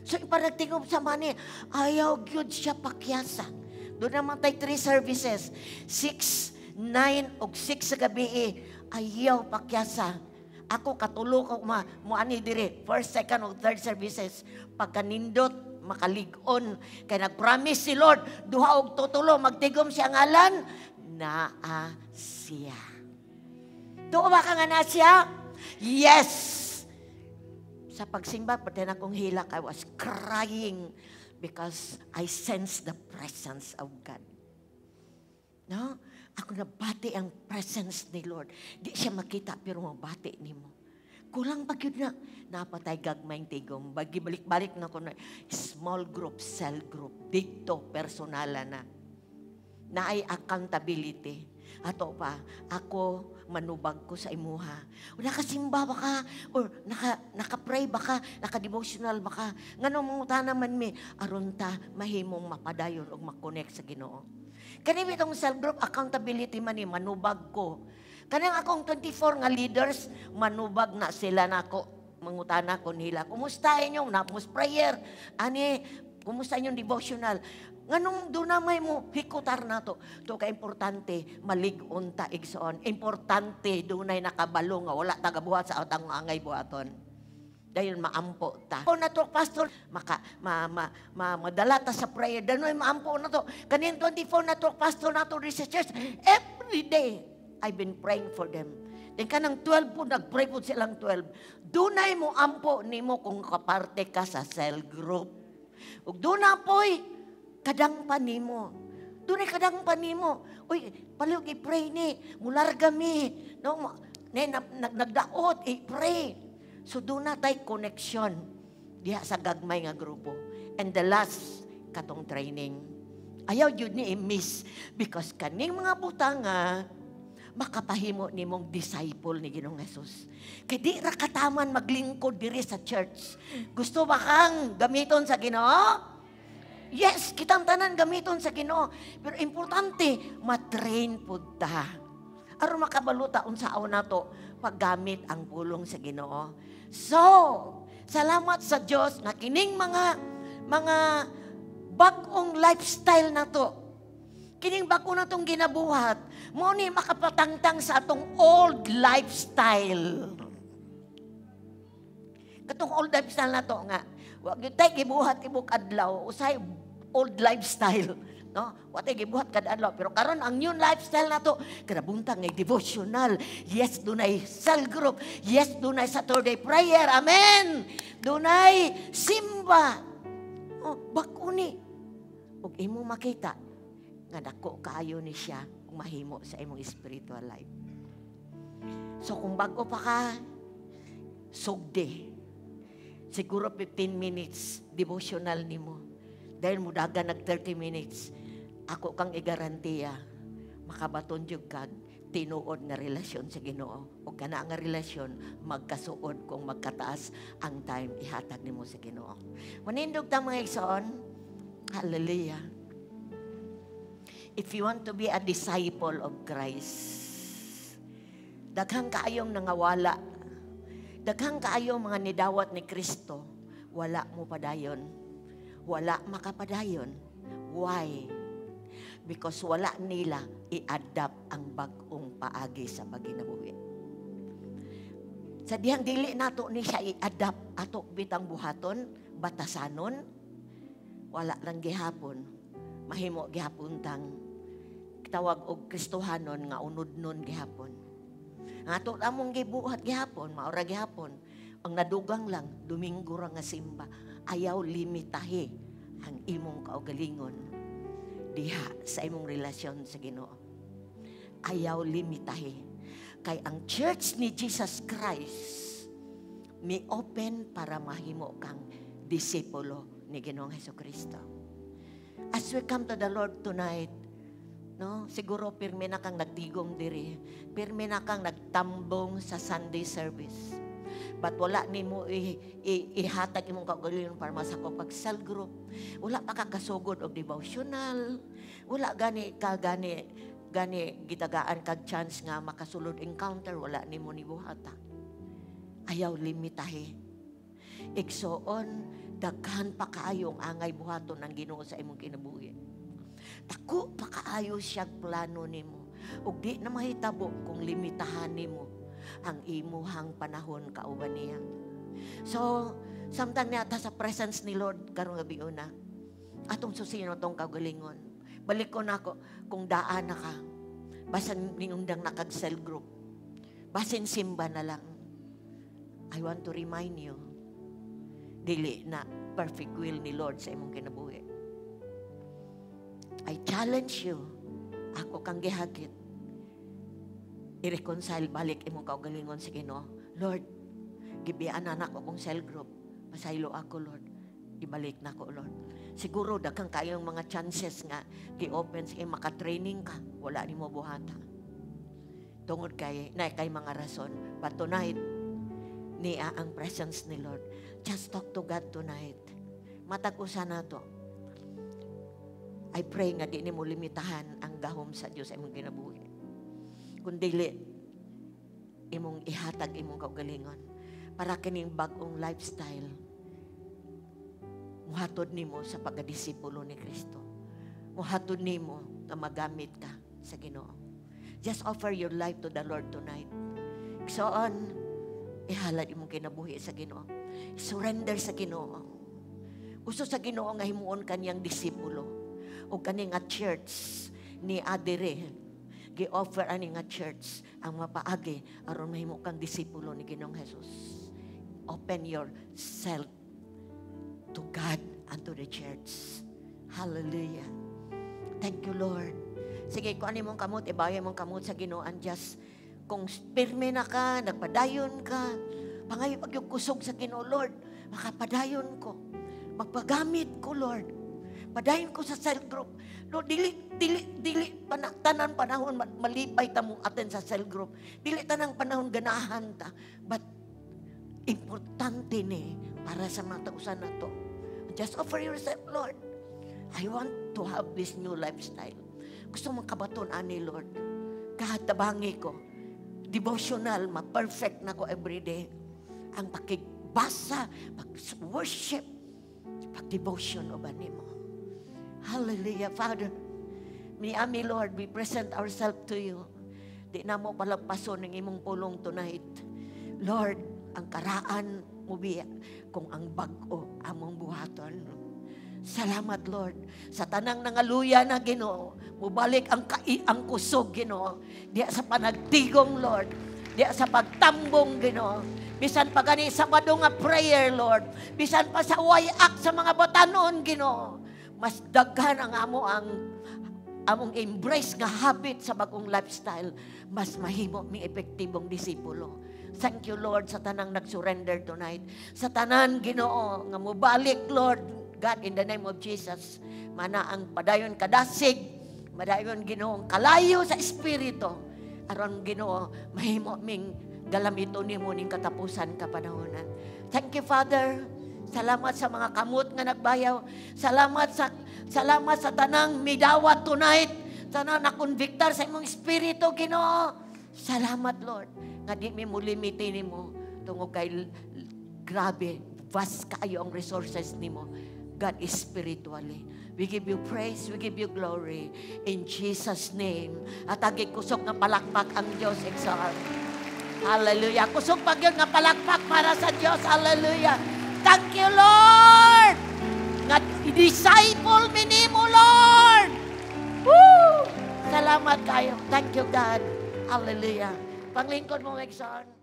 So ipanagtingob sa mani, ayaw gyud siya pakyasa. Doon naman tayo 3 services. 6, 9, o 6 sa gabi. Ayaw pakyasa. Ako katulo ko mo ani dire first, second o third services pagkanindot makalig-on kay nagpromise si Lord duha og tutulo magtigom siya ngalan naa siya. Tuo ba ka nga na siya? Yes. Sa pagsimba pati na kong hilak I was crying because I sensed the presence of God. No? Ako nabati ang presence ni Lord. Di siya makita pero mabati ni mo. Kulang pa yun na. Napatay gagmayng tigom. Balik-balik na ko na small group, cell group. Dito, personala na. Na ay accountability. Ato pa, ako manubag ko sa imuha. O nakasimba ba ka? Or naka-pray ba ka? Naka-devotional ba ka? Nga nung mga naman mi, aron ta mahimong mapadayon o makonect sa Ginoo. Kanina itong self-group accountability man ni manubag ko. Kanang akong 24 nga leaders, manubag na sila na ako. Mangutana ko nila, kumusta inyong napos prayer? Ani, kumusta inyong devotional? Nganong doon na may mo hikutar na to. Ito ka-importante, malig-on ta igsoon. Importante, doon ay nakabalo nga, wala tagabuhat sa atang angay buhaton. Dahil maampo ta. O na to, pastor, madala ta sa prayer. Danoy maampo na to. Kanin 24 na to, pastor na to, researchers. Every day, I've been praying for them. Then kanang 12 po, nag-pray po silang 12. Dunay mo ampo ni mo kung kaparte ka sa cell group. Ug doon na po'y kadang pa ni mo. Doon ay kadang pa ni mo. Uy, palihog i-pray ni. Mularga mi. No, nagdaot, i-pray. So doon na tayo connection diha sa gagmay nga grupo. And the last, katong training. Ayaw yun ni i-miss. Because kaning mga butanga, makapahimo ni mong disciple ni Ginoong Jesus. Kaya di ra kataman maglingkod diri sa church. Gusto ba kang gamiton sa Ginoo? Yes, kitang tanan gamiton sa Ginoo. Pero importante, matrain pud ta. Aron makabaluta unsa aw nato paggamit ang pulong sa Ginoo. So, Salamat sa Dios nga kining mga bag-ong lifestyle na to. Kining bago na tong ginabuhat, mo ni makapatangtang sa atong old lifestyle. Katong old lifestyle na to nga, wag gyud tay gibuhat ibuk adlaw, usay old lifestyle. No, watay gibuhat kada adlaw, pero karon ang new lifestyle na to, kada buntag ngay devotional. Yes, dunay cell group. Yes, dunay Saturday prayer. Amen. Dunay simba. Oh, bakuni. Ug imo makita nga dako kaayo ni siya kung mahimo sa imong spiritual life. So kung bago pa ka, sugde. Siguro 15 minutes devotional nimo. Dahil mo daga nag 30 minutes, ako kang igarantiya, makabaton jud kag tinuod nga relasyon sa Ginoo. O kana nga relasyon, magkasuod kung magkataas ang time ihatag nimo sa Ginoo. Manindog ta mga igsoon, hallelujah. If you want to be a disciple of Christ, daghang kaayong nangawala, daghang kaayong mga nidawat ni Kristo, wala mo padayon. Wala makapadayon. Why? Because wala nila i-adapt ang bag-ong paagi sa paginabuhi. Sa dihang dili nato ni siya i-adapt ato bitang buhaton, batasanon, wala lang gihapon. Mahimo gihapon tang tawag og Kristohanon nga unod-non gihapon. Ang ato among gibuhat gihapon, maura gihapon, ang nadugang lang, Domingo ra nga simba. Ayaw limitahi ang imong kaugalingon diha sa imong relasyon sa Ginoo. Ayaw limitahi. Kay ang church ni Jesus Christ may open para mahimo kang disipulo ni Ginoong Hesukristo. As we come to the Lord tonight, no, siguro pirmi na kang nagtigom diri, pirmi na kang nagtambong sa Sunday service. But wala nimo ihatag imong kaugalingon para masakop pag cell group. Wala pa ka kasugod og devotional. Wala gani gitagaan kag chance nga makasulod encounter, wala nimo ni buhata. Ayaw limitahi. Igsoon, daghan pa kaayo ang angay buhaton ng Ginoo sa imong kinabuhi. Dako pa kaayo siya plano nimo. Ug di na mahitabo kung limitahan nimo ang imuhang panahon kauban niya. So, samtang nata sa presence ni Lord karong gabi una, atong susino tong kaugalingon. Balik ko na ako kung daan na ka. Basan ningundang nakag cell group. Basin simba na lang. I want to remind you, dili na perfect will ni Lord sa imong kinabuhi. I challenge you, ako kang gihagit, i-reconcile balik imong kaugalingon sa Ginoo. Lord, gibiyaan na ako kong cell group. Pasaylo ako, Lord. Ibalik na ko, Lord. Siguro, daghang kayong mga chances nga gi-open sa maka-training ka. Wala ni mo buhata. Tungod kay mga rason. But tonight, niya ang presence ni Lord. Just talk to God tonight. Matag-usa na to. I pray nga di ni mo limitahan ang gahom sa Diyos sa imong ginabuhi. Kundili, imong ihatag imong kaugalingon para kining bag-ong lifestyle muhatod nimo sa pagdisipulo ni Kristo. Muhatod nimo na magamit ka sa Ginoo. Just offer your life to the Lord tonight. Soon, ihalad imong kinabuhi sa Ginoo. Surrender sa Ginoo. Uso sa Ginoo nga himuon kaniyang disipulo o kani nga church ni adire. Gi-offer ani nga church ang mapaagi aron mahimo kang disipulo ni Ginoong Hesus. Open yourself to God and to the church. Hallelujah. Thank you, Lord. Sige, kung ano mong kamot, ibaya mong kamot sa Ginoo. And just, kung pirme na ka, nagpadayon ka, pangayo pag yung kusog sa Ginoo, Lord, makapadayon ko. Magpagamit ko, Lord. Padayon ko sa cell group. Lord, dili tanan panahon malipay ta mo aten sa cell group. Dili tanang panahon ganahan ta. But importante ni para sa mga tausan na to. Just offer yourself, Lord. I want to have this new lifestyle. Gusto mong kabaton ani, Lord. Kahatabangi ko. Devotional, ma-perfect na ko everyday. Ang pagbasa, pag-worship, pag-devotion o ba nimo. Hallelujah, Father. Ami, Lord, we present ourselves to you. Di na mo palagpason ng imong pulong tonight. Lord, ang karaan mo biya kung ang bag-o among buhaton. Salamat, Lord, sa tanang nangaluya na Ginoo. Mubalik ang kusog, Ginoo. Diya sa panagtigong, Lord. Diya sa pagtambong, Ginoo. Bisan pa gani sa nga prayer, Lord. Bisan pa sa wayak sa mga batanon, Ginoo. Mas daghan ang among embrace nga habit sa bagong lifestyle. Mas mahimo mi epektibong disipulo. Thank you, Lord, sa tanang nag-surrender tonight. Sa tanan, Ginoo, nga mubalik, Lord, God, in the name of Jesus, mana ang padayon kadasig, madayon Ginoo kalayo sa espiritu, aron Ginoo mahimo ming galamito nimo ning katapusan kapanahonan. Thank you, Father. Salamat sa mga kamot nga nagbayaw. Salamat sa tanang midawat tonight. Tanang nakonviktar sa imong espiritu, Ginoo. Salamat, Lord, nga di mi mo limitin nimo tungod kay grabe vast kayo ang resources nimo. God is spiritually. We give you praise, we give you glory. In Jesus' name. At agi kusog nga palakpak ang Diyos. Exalt. Hallelujah. Kusog pag yun nga palakpak para sa Diyos. Hallelujah. Thank you, Lord. Nga disciple minimo, Lord. Woo! Salamat kayo. Thank you, God. Hallelujah. Panglingkod mo, Exalt.